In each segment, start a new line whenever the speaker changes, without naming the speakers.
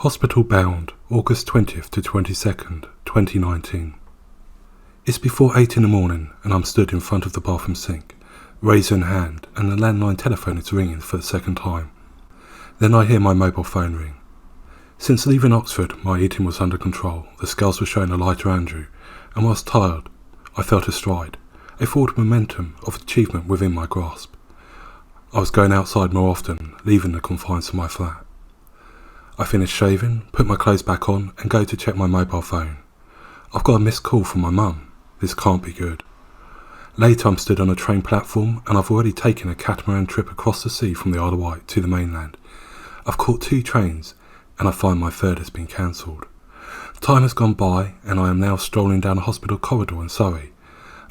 Hospital Bound, August 20th to 22nd, 2019. It's before 8 in the morning and I'm stood in front of the bathroom sink, razor in hand, and the landline telephone is ringing for the second time. Then I hear my mobile phone ring. Since leaving Oxford, my eating was under control, the scales were showing a lighter Andrew, and whilst tired, I felt a stride, a forward momentum of achievement within my grasp. I was going outside more often, leaving the confines of my flat. I finish shaving, put my clothes back on, and go to check my mobile phone. I've got a missed call from my mum. This can't be good. Later I'm stood on a train platform, and I've already taken a catamaran trip across the sea from the Isle of Wight to the mainland. I've caught 2 trains, and I find my third has been cancelled. Time has gone by, and I am now strolling down a hospital corridor in Surrey.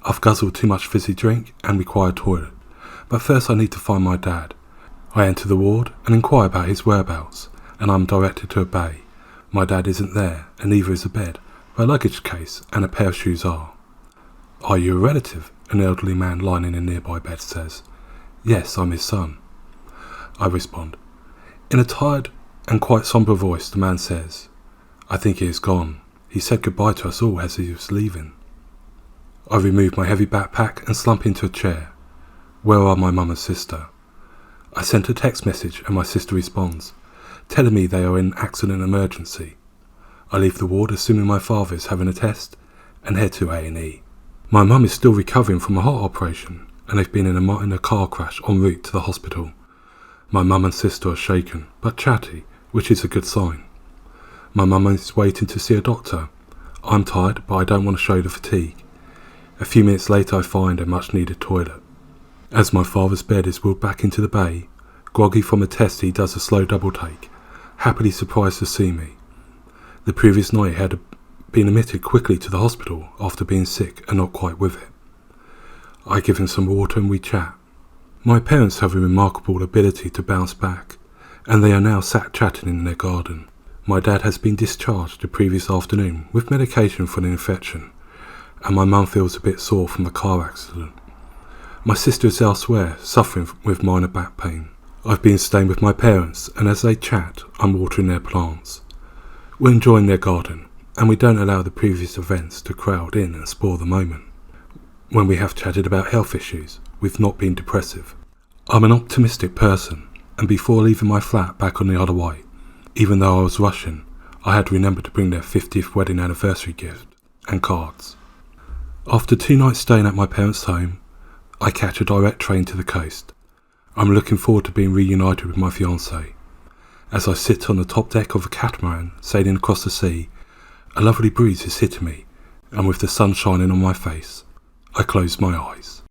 I've guzzled too much fizzy drink and require a toilet, but first I need to find my dad. I enter the ward and inquire about his whereabouts, and I'm directed to a bay. My dad isn't there, and neither is a bed, but a luggage case and a pair of shoes are. "Are you a relative?" an elderly man lying in a nearby bed says. "Yes, I'm his son." I respond. In a tired and quite sombre voice, the man says, "I think he is gone. He said goodbye to us all as he was leaving." I remove my heavy backpack and slump into a chair. Where are my mum and sister? I sent a text message and my sister responds, telling me they are in accident emergency. I leave the ward assuming my father is having a test and head to A&E. My mum is still recovering from a heart operation and they've been in a minor car crash en route to the hospital. My mum and sister are shaken but chatty, which is a good sign. My mum is waiting to see a doctor. I'm tired but I don't want to show the fatigue. A few minutes later I find a much needed toilet. As my father's bed is wheeled back into the bay, groggy from a test he does a slow double take, happily surprised to see me. The previous night he had been admitted quickly to the hospital after being sick and not quite with it. I give him some water and we chat. My parents have a remarkable ability to bounce back, and they are now sat chatting in their garden. My dad has been discharged the previous afternoon with medication for an infection, and my mum feels a bit sore from the car accident. My sister is elsewhere, suffering with minor back pain. I've been staying with my parents, and as they chat, I'm watering their plants. We're enjoying their garden, and we don't allow the previous events to crowd in and spoil the moment. When we have chatted about health issues, we've not been depressive. I'm an optimistic person, and before leaving my flat back on the Isle of Wight, even though I was rushing, I had remembered to bring their 50th wedding anniversary gift and cards. After 2 nights staying at my parents' home, I catch a direct train to the coast. I'm looking forward to being reunited with my fiancée. As I sit on the top deck of a catamaran sailing across the sea, a lovely breeze is hitting me, and with the sun shining on my face, I close my eyes.